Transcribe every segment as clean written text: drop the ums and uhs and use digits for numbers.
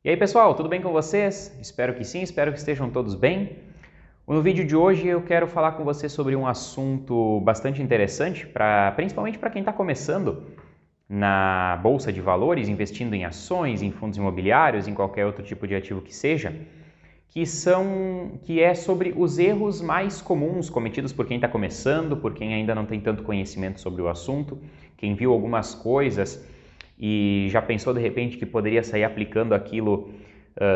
E aí pessoal, tudo bem com vocês? Espero que sim, espero que estejam todos bem. No vídeo de hoje eu quero falar com você sobre um assunto bastante interessante, principalmente para quem está começando na Bolsa de Valores, investindo em ações, em fundos imobiliários, em qualquer outro tipo de ativo que seja, que é sobre os erros mais comuns cometidos por quem está começando, por quem ainda não tem tanto conhecimento sobre o assunto, quem viu algumas coisas e já pensou de repente que poderia sair aplicando aquilo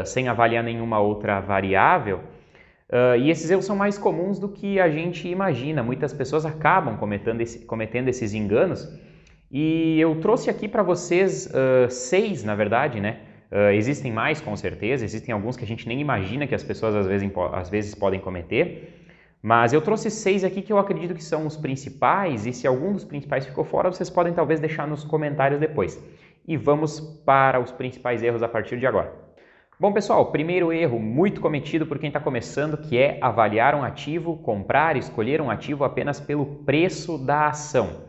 sem avaliar nenhuma outra variável. E esses erros são mais comuns do que a gente imagina. Muitas pessoas acabam cometendo esses enganos. E eu trouxe aqui para vocês 6, na verdade, né? Existem mais, com certeza. Existem alguns que a gente nem imagina que as pessoas às vezes podem cometer. Mas eu trouxe 6 aqui que eu acredito que são os principais, e se algum dos principais ficou fora, vocês podem talvez deixar nos comentários depois. E vamos para os principais erros a partir de agora. Bom pessoal, primeiro erro muito cometido por quem está começando, que é avaliar um ativo, comprar, escolher um ativo apenas pelo preço da ação.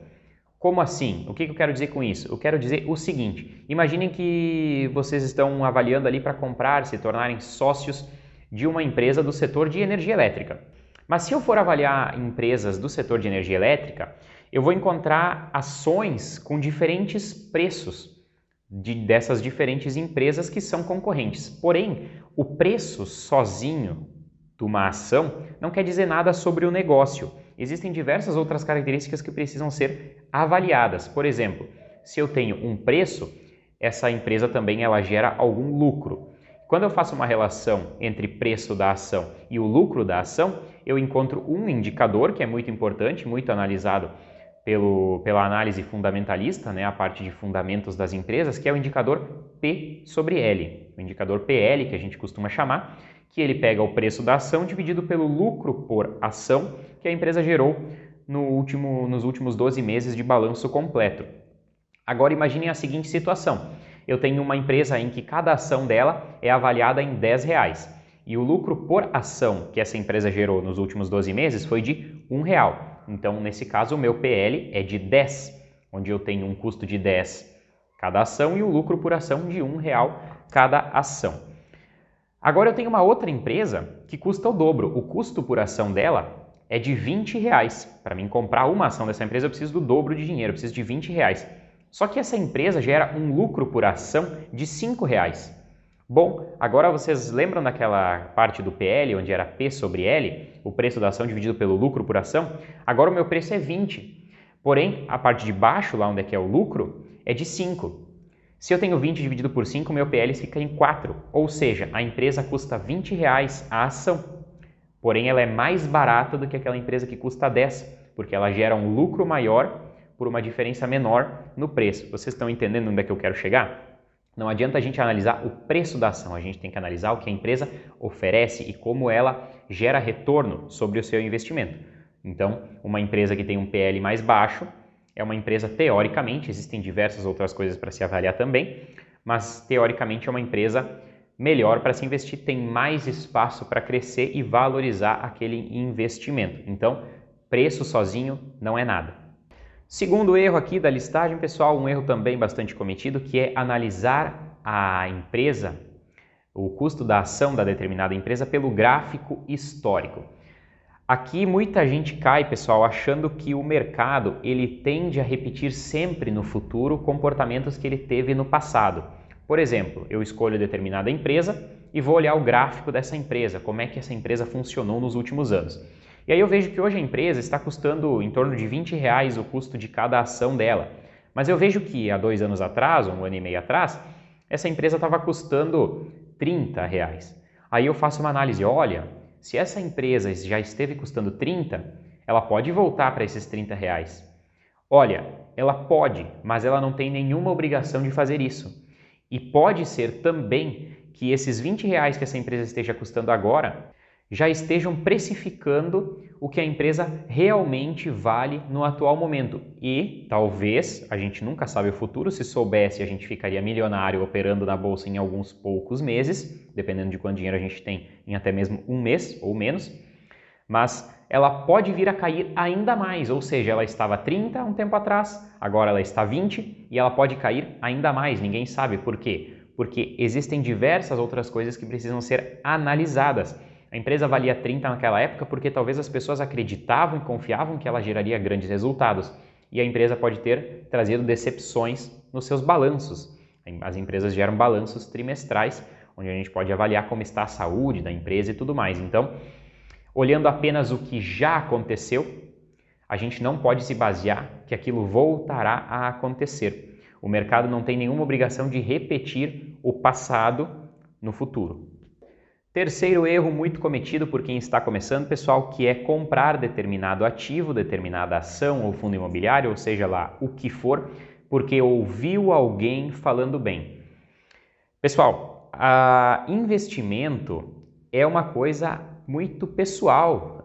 Como assim? O que eu quero dizer com isso? Eu quero dizer o seguinte, imaginem que vocês estão avaliando ali para comprar, se tornarem sócios de uma empresa do setor de energia elétrica. Mas se eu for avaliar empresas do setor de energia elétrica, eu vou encontrar ações com diferentes preços dessas diferentes empresas que são concorrentes. Porém, o preço sozinho de uma ação não quer dizer nada sobre o negócio. Existem diversas outras características que precisam ser avaliadas. Por exemplo, se eu tenho um preço, essa empresa também ela gera algum lucro. Quando eu faço uma relação entre preço da ação e o lucro da ação, eu encontro um indicador que é muito importante, muito analisado pela análise fundamentalista, né, a parte de fundamentos das empresas, que é o indicador P sobre L, o indicador PL que a gente costuma chamar, que ele pega o preço da ação dividido pelo lucro por ação que a empresa gerou nos últimos 12 meses de balanço completo. Agora imaginem a seguinte situação, eu tenho uma empresa em que cada ação dela é avaliada em R$10 e o lucro por ação que essa empresa gerou nos últimos 12 meses foi de R$1. Então, nesse caso, o meu PL é de 10, onde eu tenho um custo de 10 cada ação e o lucro por ação de R$1 cada ação. Agora eu tenho uma outra empresa que custa o dobro. O custo por ação dela é de R$20. Para mim comprar uma ação dessa empresa eu preciso do dobro de dinheiro, eu preciso de R$20. Só que essa empresa gera um lucro por ação de R$5. Bom, agora vocês lembram daquela parte do PL, onde era P sobre L, o preço da ação dividido pelo lucro por ação? Agora o meu preço é 20, porém a parte de baixo, lá onde é que é o lucro, é de 5. Se eu tenho 20 dividido por 5, meu PL fica em 4, ou seja, a empresa custa R$20 a ação, porém ela é mais barata do que aquela empresa que custa 10, porque ela gera um lucro maior por uma diferença menor no preço. Vocês estão entendendo onde é que eu quero chegar? Não adianta a gente analisar o preço da ação, a gente tem que analisar o que a empresa oferece e como ela gera retorno sobre o seu investimento. Então, uma empresa que tem um PL mais baixo é uma empresa, teoricamente, existem diversas outras coisas para se avaliar também, mas teoricamente é uma empresa melhor para se investir, tem mais espaço para crescer e valorizar aquele investimento. Então, preço sozinho não é nada. Segundo erro aqui da listagem, pessoal, um erro também bastante cometido, que é analisar a empresa, o custo da ação da determinada empresa pelo gráfico histórico. Aqui muita gente cai, pessoal, achando que o mercado ele tende a repetir sempre no futuro comportamentos que ele teve no passado. Por exemplo, eu escolho determinada empresa e vou olhar o gráfico dessa empresa, como é que essa empresa funcionou nos últimos anos. E aí eu vejo que hoje a empresa está custando em torno de R$20 o custo de cada ação dela. Mas eu vejo que há 2 anos atrás, ou 1 ano e meio atrás, essa empresa estava custando R$30. Aí eu faço uma análise, olha, se essa empresa já esteve custando 30, ela pode voltar para esses R$30. Olha, ela pode, mas ela não tem nenhuma obrigação de fazer isso. E pode ser também que esses R$20 que essa empresa esteja custando agora já estejam precificando o que a empresa realmente vale no atual momento. E talvez, a gente nunca sabe o futuro, se soubesse a gente ficaria milionário operando na bolsa em alguns poucos meses, dependendo de quanto dinheiro a gente tem em até mesmo um mês ou menos, mas ela pode vir a cair ainda mais, ou seja, ela estava 30 um tempo atrás, agora ela está 20 e ela pode cair ainda mais, ninguém sabe por quê. Porque existem diversas outras coisas que precisam ser analisadas. A empresa valia 30 naquela época porque talvez as pessoas acreditavam e confiavam que ela geraria grandes resultados. E a empresa pode ter trazido decepções nos seus balanços. As empresas geram balanços trimestrais, onde a gente pode avaliar como está a saúde da empresa e tudo mais. Então, olhando apenas o que já aconteceu, a gente não pode se basear que aquilo voltará a acontecer. O mercado não tem nenhuma obrigação de repetir o passado no futuro. Terceiro erro muito cometido por quem está começando, pessoal, que é comprar determinado ativo, determinada ação ou fundo imobiliário, ou seja lá o que for, porque ouviu alguém falando bem. Pessoal, investimento é uma coisa muito pessoal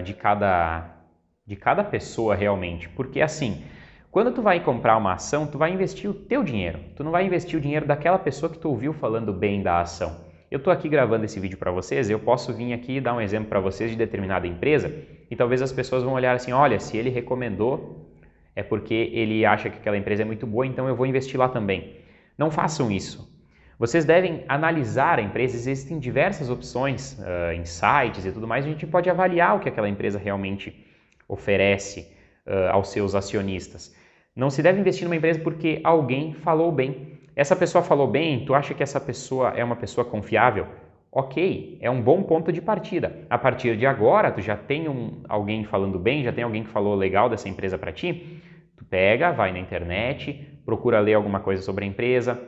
de cada pessoa realmente, porque assim, quando tu vai comprar uma ação, tu vai investir o teu dinheiro, tu não vai investir o dinheiro daquela pessoa que tu ouviu falando bem da ação. Eu estou aqui gravando esse vídeo para vocês, eu posso vir aqui e dar um exemplo para vocês de determinada empresa e talvez as pessoas vão olhar assim, olha, se ele recomendou é porque ele acha que aquela empresa é muito boa, então eu vou investir lá também. Não façam isso. Vocês devem analisar a empresa, existem diversas opções em sites e tudo mais, a gente pode avaliar o que aquela empresa realmente oferece aos seus acionistas. Não se deve investir numa empresa porque alguém falou bem. Essa pessoa falou bem, tu acha que essa pessoa é uma pessoa confiável? Ok, é um bom ponto de partida. A partir de agora, tu já tem alguém falando bem, já tem alguém que falou legal dessa empresa para ti, tu pega, vai na internet, procura ler alguma coisa sobre a empresa,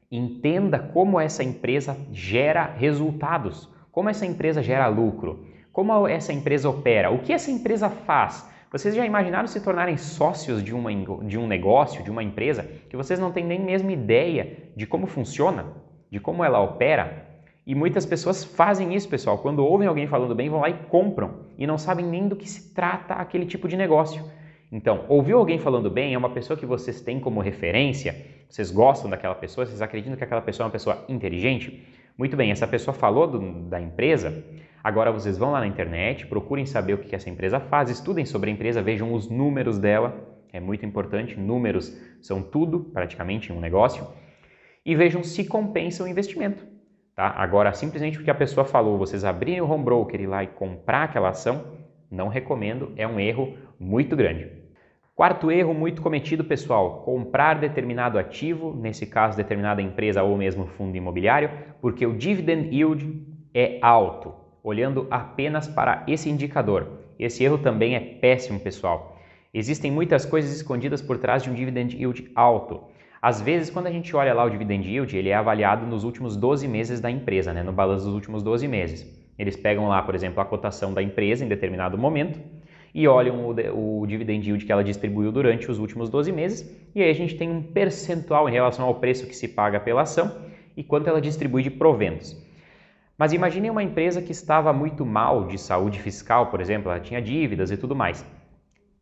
entenda como essa empresa gera resultados, como essa empresa gera lucro, como essa empresa opera, o que essa empresa faz. Vocês já imaginaram se tornarem sócios de um negócio, de uma empresa, que vocês não têm nem mesmo ideia de como funciona, de como ela opera? E muitas pessoas fazem isso, pessoal. Quando ouvem alguém falando bem, vão lá e compram e não sabem nem do que se trata aquele tipo de negócio. Então, ouviu alguém falando bem, é uma pessoa que vocês têm como referência, vocês gostam daquela pessoa, vocês acreditam que aquela pessoa é uma pessoa inteligente? Muito bem, essa pessoa falou da empresa, agora vocês vão lá na internet, procurem saber o que essa empresa faz, estudem sobre a empresa, vejam os números dela, é muito importante, números são tudo praticamente em um negócio, e vejam se compensa o investimento. Tá? Agora, simplesmente porque a pessoa falou, vocês abrirem o home broker, ir lá e comprar aquela ação, não recomendo, é um erro muito grande. Quarto erro muito cometido, pessoal, comprar determinado ativo, nesse caso determinada empresa ou mesmo fundo imobiliário, porque o dividend yield é alto, olhando apenas para esse indicador. Esse erro também é péssimo, pessoal. Existem muitas coisas escondidas por trás de um dividend yield alto. Às vezes, quando a gente olha lá o dividend yield, ele é avaliado nos últimos 12 meses da empresa, no balanço dos últimos 12 meses. Eles pegam lá, por exemplo, a cotação da empresa em determinado momento e olham o dividend yield que ela distribuiu durante os últimos 12 meses e aí a gente tem um percentual em relação ao preço que se paga pela ação e quanto ela distribui de proventos. Mas imagine uma empresa que estava muito mal de saúde fiscal, por exemplo, ela tinha dívidas e tudo mais.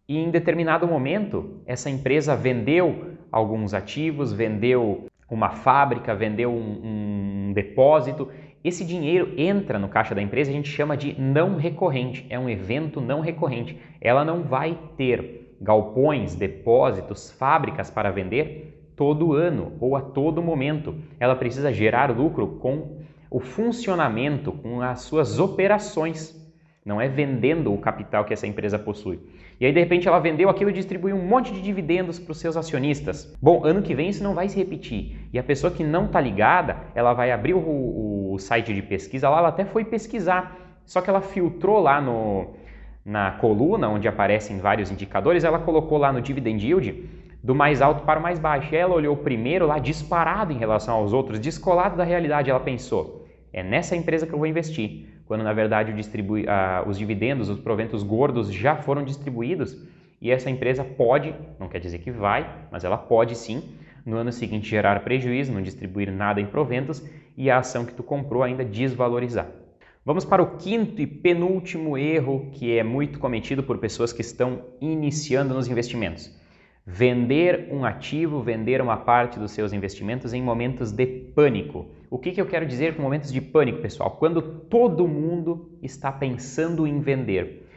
E em determinado momento, essa empresa vendeu alguns ativos, vendeu uma fábrica, vendeu um depósito. Esse dinheiro entra no caixa da empresa, a gente chama de não recorrente, é um evento não recorrente. Ela não vai ter galpões, depósitos, fábricas para vender todo ano ou a todo momento. Ela precisa gerar lucro com o funcionamento, com as suas operações, não é vendendo o capital que essa empresa possui. E aí, de repente, ela vendeu aquilo e distribuiu um monte de dividendos para os seus acionistas. Bom, ano que vem isso não vai se repetir. E a pessoa que não está ligada, ela vai abrir o site de pesquisa lá, ela até foi pesquisar, só que ela filtrou lá na coluna, onde aparecem vários indicadores, ela colocou lá no dividend yield do mais alto para o mais baixo. E ela olhou primeiro lá disparado em relação aos outros, descolado da realidade. Ela pensou, é nessa empresa que eu vou investir. Quando na verdade os dividendos, os proventos gordos já foram distribuídos e essa empresa pode, não quer dizer que vai, mas ela pode sim, no ano seguinte gerar prejuízo, não distribuir nada em proventos e a ação que tu comprou ainda desvalorizar. Vamos para o quinto e penúltimo erro que é muito cometido por pessoas que estão iniciando nos investimentos. Vender um ativo, vender uma parte dos seus investimentos em momentos de pânico. O que eu quero dizer com momentos de pânico, pessoal? Quando todo mundo está pensando em vender.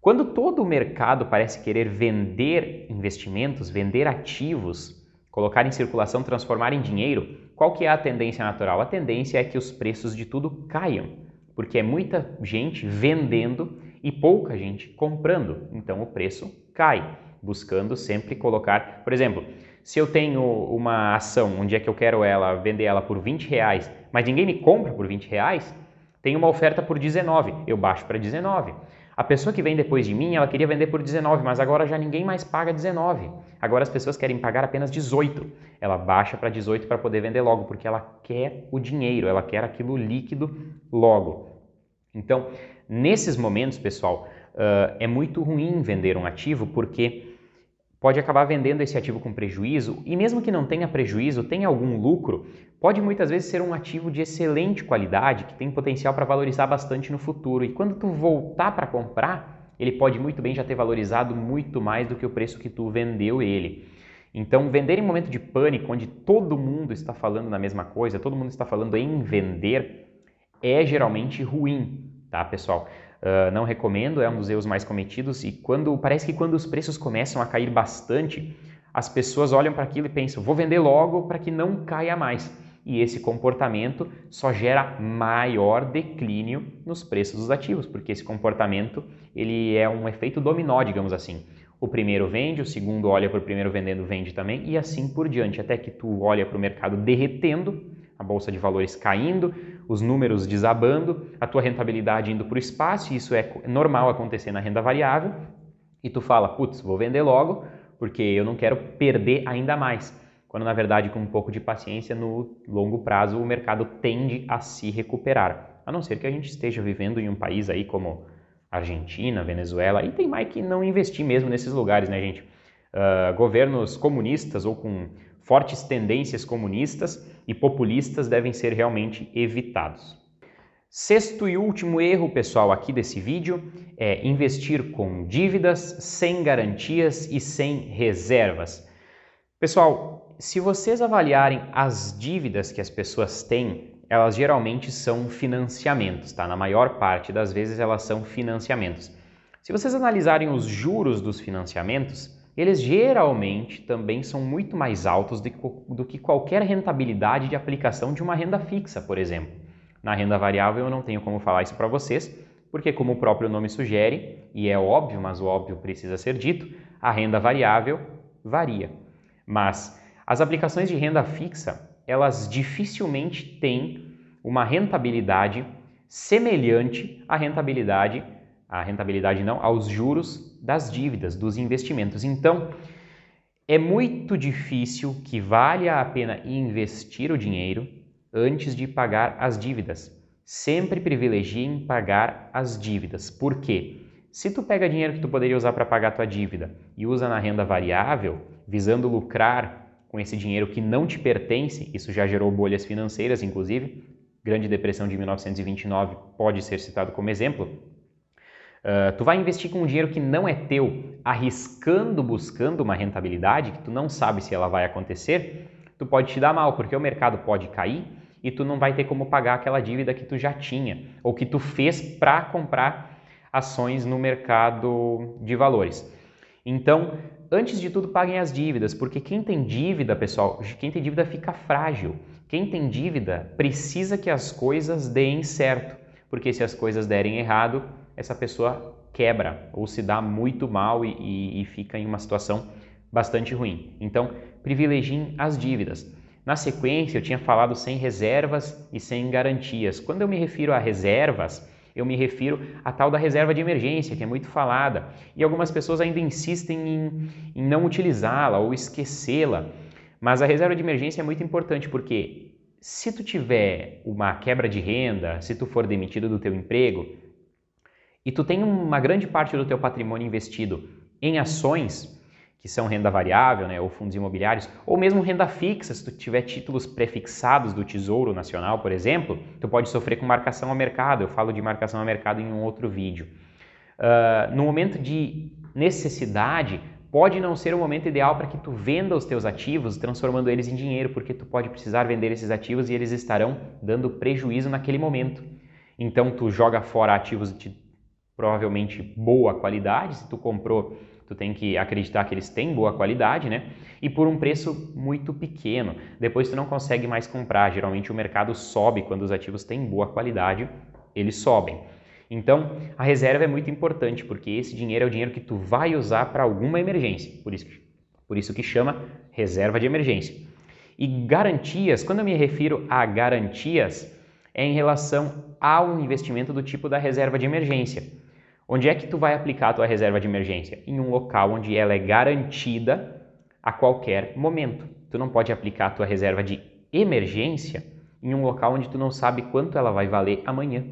Quando todo o mercado parece querer vender investimentos, vender ativos, colocar em circulação, transformar em dinheiro, qual que é a tendência natural? A tendência é que os preços de tudo caiam, porque é muita gente vendendo e pouca gente comprando, então o preço cai, buscando sempre colocar, por exemplo, se eu tenho uma ação onde é que eu quero vender ela por R$20, mas ninguém me compra por R$20, tem uma oferta por 19, eu baixo para 19. A pessoa que vem depois de mim, ela queria vender por 19, mas agora já ninguém mais paga 19. Agora as pessoas querem pagar apenas 18. Ela baixa para 18 para poder vender logo, porque ela quer o dinheiro, ela quer aquilo líquido logo. Então, nesses momentos, pessoal, é muito ruim vender um ativo, porque pode acabar vendendo esse ativo com prejuízo, e mesmo que não tenha prejuízo, tenha algum lucro, pode muitas vezes ser um ativo de excelente qualidade, que tem potencial para valorizar bastante no futuro, e quando tu voltar para comprar, ele pode muito bem já ter valorizado muito mais do que o preço que tu vendeu ele. Então, vender em momento de pânico, onde todo mundo está falando na mesma coisa, todo mundo está falando em vender, é geralmente ruim, tá, pessoal? Não recomendo, é um dos erros mais cometidos, e parece que quando os preços começam a cair bastante, as pessoas olham para aquilo e pensam, vou vender logo para que não caia mais. E esse comportamento só gera maior declínio nos preços dos ativos, porque esse comportamento ele é um efeito dominó, digamos assim. O primeiro vende, o segundo olha para o primeiro vendendo, vende também, e assim por diante, até que tu olha para o mercado derretendo, a bolsa de valores caindo, os números desabando, a tua rentabilidade indo para o espaço, e isso é normal acontecer na renda variável, e tu fala, putz, vou vender logo, porque eu não quero perder ainda mais. Quando na verdade, com um pouco de paciência, no longo prazo o mercado tende a se recuperar. A não ser que a gente esteja vivendo em um país aí como Argentina, Venezuela, e tem mais que não investir mesmo nesses lugares, né, gente? Governos comunistas ou com fortes tendências comunistas e populistas devem ser realmente evitados. Sexto e último erro, pessoal, aqui desse vídeo é investir com dívidas, sem garantias e sem reservas. Pessoal, se vocês avaliarem as dívidas que as pessoas têm, elas geralmente são financiamentos, tá? Na maior parte das vezes elas são financiamentos. Se vocês analisarem os juros dos financiamentos, eles geralmente também são muito mais altos do que qualquer rentabilidade de aplicação de uma renda fixa, por exemplo. Na renda variável eu não tenho como falar isso para vocês, porque como o próprio nome sugere, e é óbvio, mas o óbvio precisa ser dito, a renda variável varia. Mas as aplicações de renda fixa, elas dificilmente têm uma rentabilidade semelhante aos juros das dívidas, dos investimentos. Então, é muito difícil que valha a pena investir o dinheiro antes de pagar as dívidas. Sempre privilegiem pagar as dívidas. Por quê? Se tu pega dinheiro que tu poderia usar para pagar a tua dívida e usa na renda variável, visando lucrar com esse dinheiro que não te pertence, isso já gerou bolhas financeiras, inclusive, Grande Depressão de 1929 pode ser citado como exemplo. Tu vai investir com um dinheiro que não é teu, arriscando, buscando uma rentabilidade que tu não sabe se ela vai acontecer, tu pode te dar mal, porque o mercado pode cair e tu não vai ter como pagar aquela dívida que tu já tinha ou que tu fez para comprar ações no mercado de valores. Então, antes de tudo, paguem as dívidas, porque quem tem dívida, pessoal, quem tem dívida fica frágil. Quem tem dívida precisa que as coisas deem certo, porque se as coisas derem errado, essa pessoa quebra ou se dá muito mal e fica em uma situação bastante ruim. Então, privilegiem as dívidas. Na sequência, eu tinha falado sem reservas e sem garantias. Quando eu me refiro a reservas, eu me refiro à tal da reserva de emergência, que é muito falada, e algumas pessoas ainda insistem em não utilizá-la ou esquecê-la. Mas a reserva de emergência é muito importante porque se tu tiver uma quebra de renda, se tu for demitido do teu emprego e tu tem uma grande parte do teu patrimônio investido em ações, que são renda variável, né, ou fundos imobiliários, ou mesmo renda fixa, se tu tiver títulos prefixados do Tesouro Nacional, por exemplo, tu pode sofrer com marcação ao mercado. Eu falo de marcação ao mercado em um outro vídeo. No momento de necessidade, pode não ser o momento ideal para que tu venda os teus ativos, transformando eles em dinheiro, porque tu pode precisar vender esses ativos e eles estarão dando prejuízo naquele momento. Então, tu joga fora ativos de provavelmente boa qualidade. Se tu comprou tu tem que acreditar que eles têm boa qualidade, né? E por um preço muito pequeno. Depois tu não consegue mais comprar. Geralmente o mercado sobe quando os ativos têm boa qualidade, eles sobem. Então, a reserva é muito importante, porque esse dinheiro é o dinheiro que tu vai usar para alguma emergência. Por isso que chama reserva de emergência. E garantias, quando eu me refiro a garantias, é em relação ao investimento do tipo da reserva de emergência. Onde é que tu vai aplicar a tua reserva de emergência? Em um local onde ela é garantida a qualquer momento. Tu não pode aplicar a tua reserva de emergência em um local onde tu não sabe quanto ela vai valer amanhã.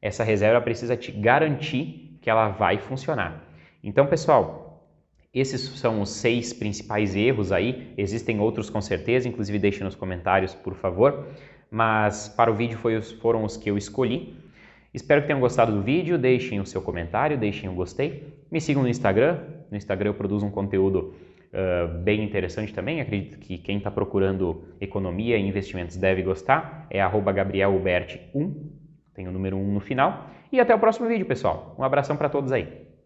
Essa reserva precisa te garantir que ela vai funcionar. Então, pessoal, esses são os 6 principais erros aí. Existem outros com certeza, inclusive deixe nos comentários, por favor. Mas para o vídeo foram os que eu escolhi. Espero que tenham gostado do vídeo, deixem o seu comentário, deixem o gostei. Me sigam no Instagram eu produzo um conteúdo bem interessante também. Acredito que quem está procurando economia e investimentos deve gostar. É @GabrielHubert1, tem o número 1 no final. E até o próximo vídeo, pessoal. Um abração para todos aí.